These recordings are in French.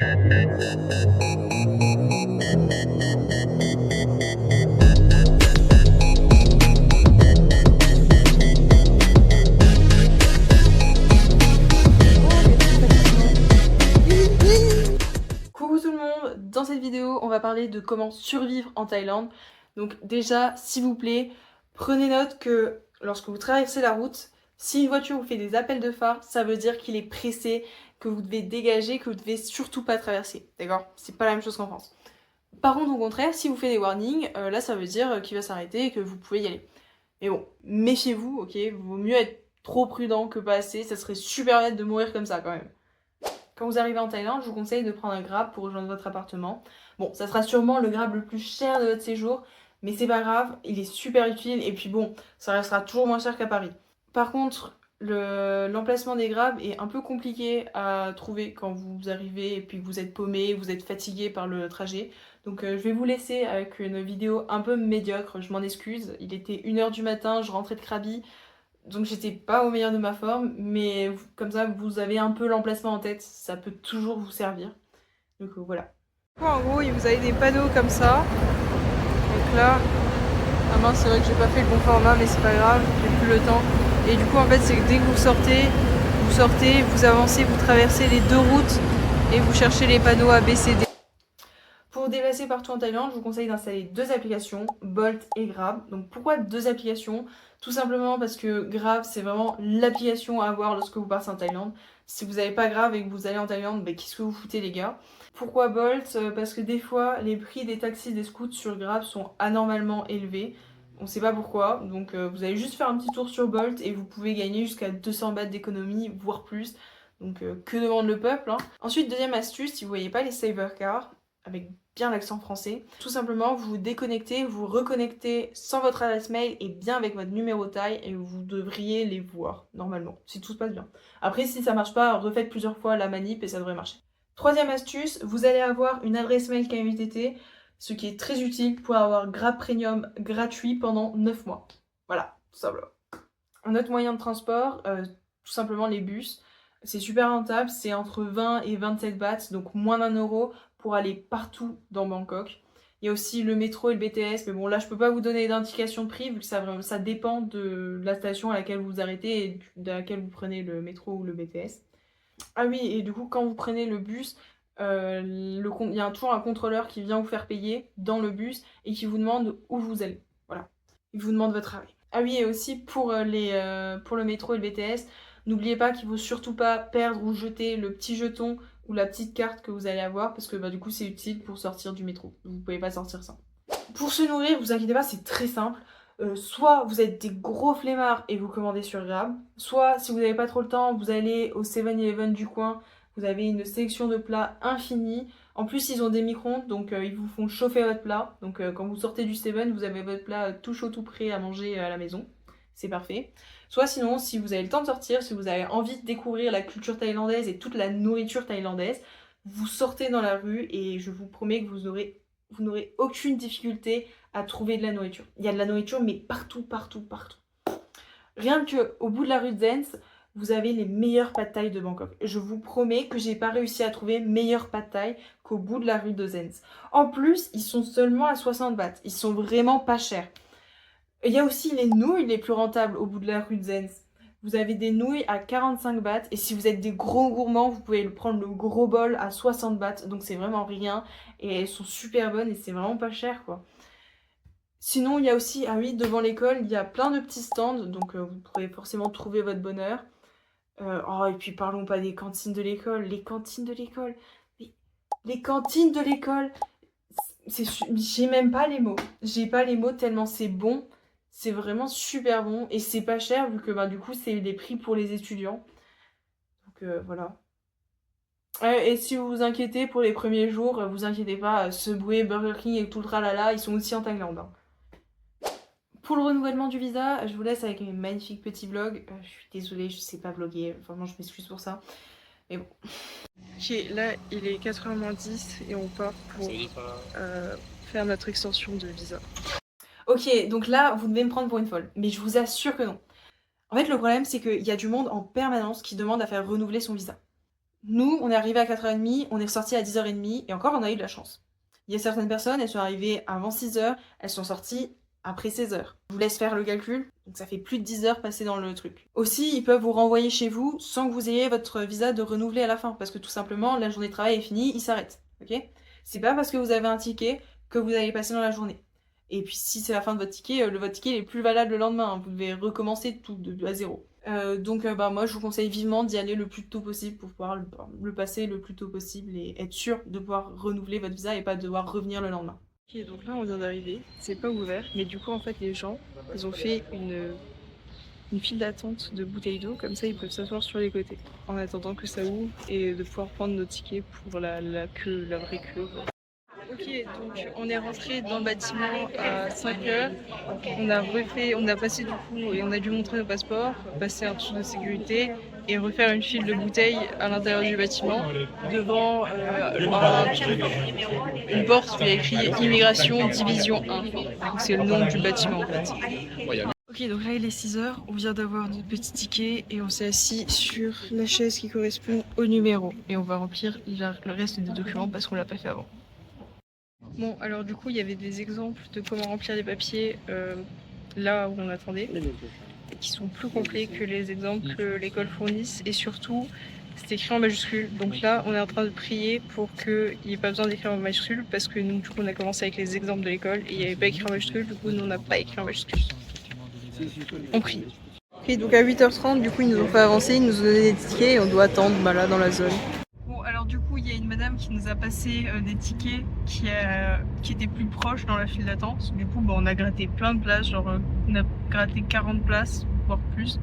Coucou tout le monde, dans cette vidéo on va parler de comment survivre en Thaïlande. Donc déjà s'il vous plaît, prenez note que lorsque vous traversez la route, si une voiture vous fait des appels de phare, ça veut dire qu'il est pressé, que vous devez dégager, que vous devez surtout pas traverser, d'accord? C'est pas la même chose qu'en France. Par contre au contraire, si vous faites des warnings, là ça veut dire qu'il va s'arrêter et que vous pouvez y aller. Mais bon, méfiez-vous, ok? Vaut mieux être trop prudent que pas assez, ça serait super bête de mourir comme ça quand même. Quand vous arrivez en Thaïlande, je vous conseille de prendre un Grab pour rejoindre votre appartement. Bon, ça sera sûrement le Grab le plus cher de votre séjour, mais c'est pas grave, il est super utile et puis bon, ça restera toujours moins cher qu'à Paris. Par contre, l'emplacement des Grabs est un peu compliqué à trouver quand vous arrivez et puis que vous êtes paumé, vous êtes fatigué par le trajet. Donc je vais vous laisser avec une vidéo un peu médiocre, je m'en excuse. Il était 1h du matin, je rentrais de Krabi, donc j'étais pas au meilleur de ma forme, mais comme ça vous avez un peu l'emplacement en tête, ça peut toujours vous servir. Donc voilà. En gros, il vous avez des panneaux comme ça. Donc là, ah mince, c'est vrai que j'ai pas fait le bon format, mais c'est pas grave, j'ai plus le temps. Et du coup, en fait, c'est que dès que vous sortez, vous avancez, vous traversez les deux routes et vous cherchez les panneaux A, B, C, D. Pour vous déplacer partout en Thaïlande, je vous conseille d'installer deux applications, Bolt et Grab. Donc pourquoi deux applications? Tout simplement parce que Grab, c'est vraiment l'application à avoir lorsque vous partez en Thaïlande. Si vous n'avez pas Grab et que vous allez en Thaïlande, ben, qu'est-ce que vous foutez les gars? Pourquoi Bolt? Parce que des fois, les prix des taxis des scouts sur Grab sont anormalement élevés. On ne sait pas pourquoi, donc vous allez juste faire un petit tour sur Bolt et vous pouvez gagner jusqu'à 200 bahts d'économie, voire plus. Donc que demande le peuple, hein. Ensuite, deuxième astuce, si vous voyez pas les saver cars, avec bien l'accent français. Tout simplement, vous vous déconnectez, vous reconnectez sans votre adresse mail et bien avec votre numéro taille et vous devriez les voir normalement, si tout se passe bien. Après, si ça marche pas, refaites plusieurs fois la manip et ça devrait marcher. Troisième astuce, vous allez avoir une adresse mail KMUTT, ce qui est très utile pour avoir Grab Premium gratuit pendant 9 mois. Voilà, tout simplement. Un autre moyen de transport, tout simplement les bus. C'est super rentable, c'est entre 20 et 27 bahts, donc moins d'1 euro pour aller partout dans Bangkok. Il y a aussi le métro et le BTS, mais bon là je peux pas vous donner d'indication de prix vu que ça dépend de la station à laquelle vous vous arrêtez et de laquelle vous prenez le métro ou le BTS. Ah oui, et du coup quand vous prenez le bus, il y a toujours un contrôleur qui vient vous faire payer dans le bus et qui vous demande où vous allez. Voilà, il vous demande votre arrêt. Ah oui, et aussi pour le métro et le BTS, n'oubliez pas qu'il ne faut surtout pas perdre ou jeter le petit jeton ou la petite carte que vous allez avoir parce que du coup c'est utile pour sortir du métro. Vous ne pouvez pas sortir sans. Pour se nourrir, vous inquiétez pas, c'est très simple. Soit vous êtes des gros flemmards et vous commandez sur Grab, soit si vous n'avez pas trop le temps, vous allez au 7-Eleven du coin, vous avez une sélection de plats infinie. En plus, ils ont des micro-ondes, donc ils vous font chauffer votre plat. Donc quand vous sortez du 7, vous avez votre plat tout chaud, tout prêt à manger à la maison. C'est parfait. Soit sinon, si vous avez le temps de sortir, si vous avez envie de découvrir la culture thaïlandaise et toute la nourriture thaïlandaise, vous sortez dans la rue et je vous promets que vous n'aurez aucune difficulté à trouver de la nourriture. Il y a de la nourriture, mais partout, partout, partout. Rien qu'au bout de la rue de Zens, vous avez les meilleurs pad thai de Bangkok. Je vous promets que j'ai pas réussi à trouver meilleur pad thai qu'au bout de la rue de Zens. En plus, ils sont seulement à 60 bahts. Ils sont vraiment pas chers. Il y a aussi les nouilles les plus rentables au bout de la rue de Zens. Vous avez des nouilles à 45 bahts et si vous êtes des gros gourmands, vous pouvez prendre le gros bol à 60 bahts. Donc c'est vraiment rien et elles sont super bonnes et c'est vraiment pas cher quoi. Sinon, il y a aussi, ah oui, devant l'école, il y a plein de petits stands, donc vous pourrez forcément trouver votre bonheur. Oh, et puis parlons pas des cantines de l'école. Les cantines de l'école. Les cantines de l'école. J'ai même pas les mots. J'ai pas les mots tellement c'est bon. C'est vraiment super bon. Et c'est pas cher vu que du coup, c'est les prix pour les étudiants. Donc voilà. Et si vous vous inquiétez pour les premiers jours, vous inquiétez pas. Subway, Burger King et tout le tralala, ils sont aussi en Thaïlande, hein. Pour le renouvellement du visa, je vous laisse avec mes magnifiques petits vlogs. Je suis désolée, je sais pas vlogger, vraiment je m'excuse pour ça. Mais bon. Ok, là il est 4h moins 10 et on part pour faire notre extension de visa. Ok, donc là vous devez me prendre pour une folle, mais je vous assure que non. En fait le problème c'est qu'il y a du monde en permanence qui demande à faire renouveler son visa. Nous, on est arrivé à 4h30, on est sorti à 10h30, et encore, on a eu de la chance. Il y a certaines personnes, elles sont arrivées avant 6h, elles sont sorties après 16h. Je vous laisse faire le calcul, donc ça fait plus de 10 heures passées dans le truc. Aussi, ils peuvent vous renvoyer chez vous sans que vous ayez votre visa de renouveler à la fin, parce que tout simplement, la journée de travail est finie, il s'arrête, ok? C'est pas parce que vous avez un ticket que vous allez passer dans la journée. Et puis si c'est la fin de votre ticket, votre ticket est plus valable le lendemain, hein. Vous devez recommencer tout à zéro. Donc moi je vous conseille vivement d'y aller le plus tôt possible pour pouvoir le passer le plus tôt possible et être sûr de pouvoir renouveler votre visa et pas devoir revenir le lendemain. Ok, donc là on vient d'arriver, c'est pas ouvert, mais du coup en fait les gens, ils ont fait une file d'attente de bouteilles d'eau, comme ça ils peuvent s'asseoir sur les côtés en attendant que ça ouvre et de pouvoir prendre nos tickets pour la queue, la vraie queue. Ok, donc on est rentré dans le bâtiment à 5h. On a passé du coup et on a dû montrer nos passeports, passer un tour de sécurité et refaire une file de bouteilles à l'intérieur du bâtiment devant une porte où il y a écrit Immigration Division 1. Donc c'est le nom du bâtiment en fait. Ok, donc là il est 6h, on vient d'avoir notre petit ticket et on s'est assis sur la chaise qui correspond au numéro. Et on va remplir le reste des documents parce qu'on l'a pas fait avant. Bon, alors du coup, il y avait des exemples de comment remplir les papiers là où on attendait, qui sont plus complets que les exemples que l'école fournisse, et surtout, c'est écrit en majuscule. Donc là, on est en train de prier pour qu'il n'y ait pas besoin d'écrire en majuscule, parce que nous, du coup, on a commencé avec les exemples de l'école, et il n'y avait pas écrit en majuscule, du coup, nous, on n'a pas écrit en majuscule. On prie. Ok, donc à 8h30, du coup, ils nous ont fait avancer, ils nous ont donné des tickets, et on doit attendre là, dans la zone. Bon, alors du coup, il y a une madame qui nous a passé des tickets qui étaient plus proches dans la file d'attente. Du coup, on a gratté plein de places, genre on a gratté 40 places, voire plus.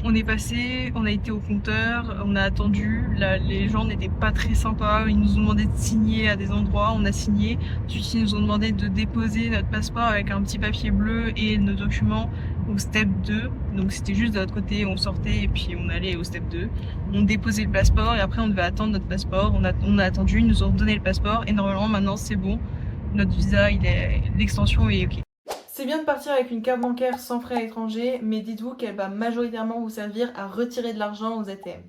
On est passé, on a été au compteur, on a attendu. Là, les gens n'étaient pas très sympas. Ils nous ont demandé de signer à des endroits, on a signé. Ensuite, ils nous ont demandé de déposer notre passeport avec un petit papier bleu et nos documents au step 2. Donc c'était juste de l'autre côté, on sortait et puis on allait au step 2. On déposait le passeport et après on devait attendre notre passeport. On a attendu, ils nous ont donné le passeport et normalement maintenant c'est bon. Notre visa, l'extension est ok. C'est bien de partir avec une carte bancaire sans frais à l'étranger, mais dites-vous qu'elle va majoritairement vous servir à retirer de l'argent aux ATM.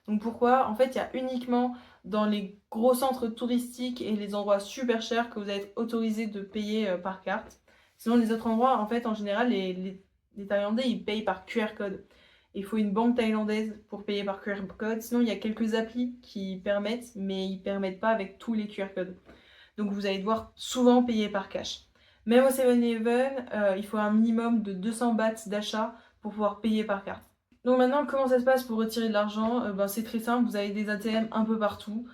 Donc pourquoi? En fait, il y a uniquement dans les gros centres touristiques et les endroits super chers que vous êtes autorisé de payer par carte. Sinon, les autres endroits, en fait, en général, les Thaïlandais, ils payent par QR code. Il faut une banque thaïlandaise pour payer par QR code. Sinon, il y a quelques applis qui permettent, mais ils ne permettent pas avec tous les QR codes. Donc vous allez devoir souvent payer par cash. Même au 7-Eleven, il faut un minimum de 200 bahts d'achat pour pouvoir payer par carte. Donc maintenant, comment ça se passe pour retirer de l'argent? C'est très simple, vous avez des ATM un peu partout.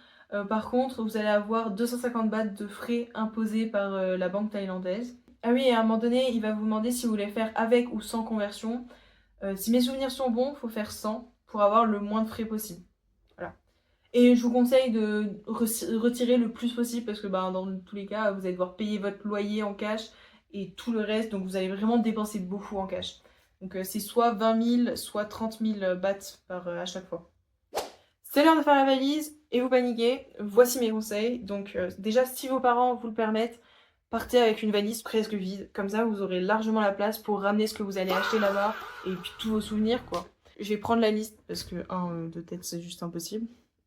Par contre, vous allez avoir 250 bahts de frais imposés par la banque thaïlandaise. Ah oui, et à un moment donné, il va vous demander si vous voulez faire avec ou sans conversion. Si mes souvenirs sont bons, il faut faire 100 pour avoir le moins de frais possible. Voilà. Et je vous conseille de retirer le plus possible parce que dans tous les cas, vous allez devoir payer votre loyer en cash et tout le reste. Donc vous allez vraiment dépenser beaucoup en cash. Donc c'est soit 20 000, soit 30 000 bahts à chaque fois. C'est l'heure de faire la valise et vous paniquez. Voici mes conseils. Donc déjà, si vos parents vous le permettent, partez avec une valise presque vide. Comme ça, vous aurez largement la place pour ramener ce que vous allez acheter là-bas et puis tous vos souvenirs, quoi. Je vais prendre la liste parce que de tête, c'est juste impossible.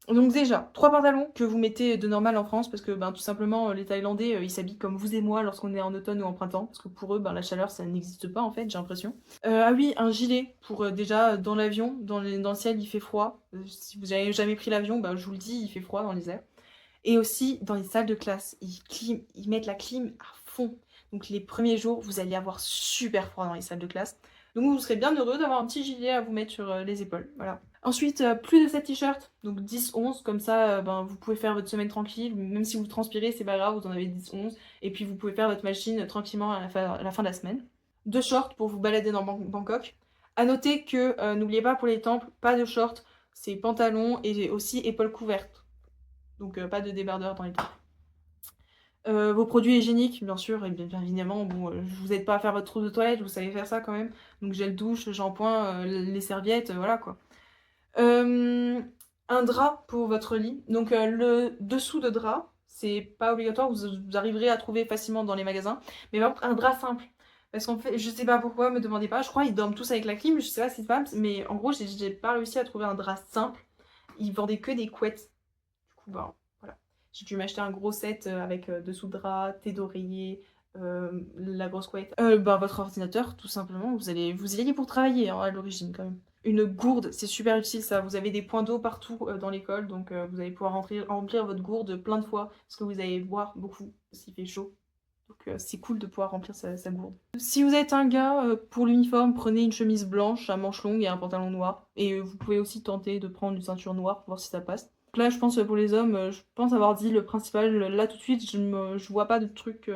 Donc déjà, 3 pantalons que vous mettez de normal en France parce que tout simplement les Thaïlandais ils s'habillent comme vous et moi lorsqu'on est en automne ou en printemps parce que pour eux la chaleur ça n'existe pas en fait, j'ai l'impression. Ah oui, un gilet pour déjà dans l'avion, dans le ciel il fait froid. Si vous n'avez jamais pris l'avion, je vous le dis, il fait froid dans les airs. Et aussi dans les salles de classe, ils mettent la clim à fond. Donc les premiers jours, vous allez avoir super froid dans les salles de classe. Donc vous serez bien heureux d'avoir un petit gilet à vous mettre sur les épaules, voilà. Ensuite, plus de 7 t-shirts, donc 10-11, comme ça vous pouvez faire votre semaine tranquille, même si vous transpirez, c'est pas grave, vous en avez 10-11, et puis vous pouvez faire votre machine tranquillement à la fin de la semaine. 2 shorts pour vous balader dans Bangkok. À noter que, n'oubliez pas pour les temples, pas de shorts, c'est pantalon et aussi épaules couvertes. Donc pas de débardeur dans les temples. Vos produits hygiéniques, bien sûr, et bien évidemment, je vous aide pas à faire votre trou de toilette, vous savez faire ça quand même. Donc gel douche, shampoing, les serviettes, voilà quoi. Un drap pour votre lit. Donc le dessous de drap, c'est pas obligatoire, vous arriverez à trouver facilement dans les magasins. Mais par contre, un drap simple. Parce qu'en fait, je sais pas pourquoi, me demandez pas, je crois ils dorment tous avec la clim, je sais pas si c'est pas, mais en gros, j'ai pas réussi à trouver un drap simple. ils vendaient que des couettes. Du coup, ben voilà. J'ai dû m'acheter un gros set avec dessous de drap, thé d'oreiller, la grosse couette. Ben, votre ordinateur, tout simplement, vous y allez pour travailler hein, à l'origine quand même. Une gourde, c'est super utile ça. Vous avez des points d'eau partout dans l'école, donc vous allez pouvoir remplir votre gourde plein de fois parce que vous allez boire beaucoup s'il fait chaud. Donc c'est cool de pouvoir remplir sa gourde. Si vous êtes un gars, pour l'uniforme, prenez une chemise blanche à manches longues et un pantalon noir. Et vous pouvez aussi tenter de prendre une ceinture noire pour voir si ça passe. Donc là, je pense pour les hommes, je pense avoir dit le principal. Là, tout de suite, je vois pas de trucs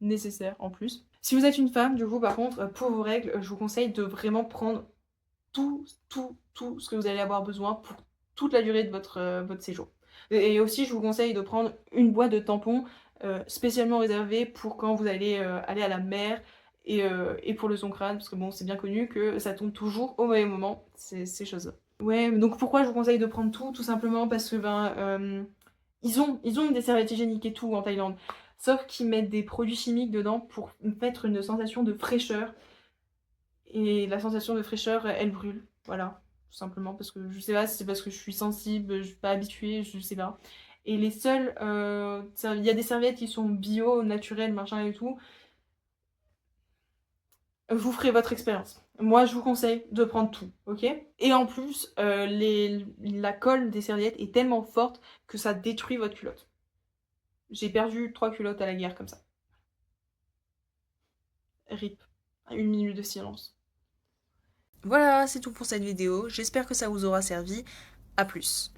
nécessaires en plus. Si vous êtes une femme, du coup, par contre, pour vos règles, je vous conseille de vraiment prendre tout ce que vous allez avoir besoin pour toute la durée de votre séjour. Et aussi, je vous conseille de prendre une boîte de tampons spécialement réservée pour quand vous allez aller à la mer et pour le son crâne, parce que bon, c'est bien connu que ça tombe toujours au mauvais moment, ces choses-là. Ouais, donc pourquoi je vous conseille de prendre tout? Tout simplement parce que ils ont des serviettes hygiéniques et tout en Thaïlande, sauf qu'ils mettent des produits chimiques dedans pour mettre une sensation de fraîcheur. Et la sensation de fraîcheur, elle brûle. Voilà, tout simplement. Parce que je sais pas si c'est parce que je suis sensible, je suis pas habituée, je sais pas. Et les seuls. Il y a des serviettes qui sont bio, naturelles, machin et tout. Vous ferez votre expérience. Moi, je vous conseille de prendre tout, ok? Et en plus, la colle des serviettes est tellement forte que ça détruit votre culotte. J'ai perdu 3 culottes à la guerre comme ça. RIP. 1 minute de silence. Voilà, c'est tout pour cette vidéo. J'espère que ça vous aura servi. À plus.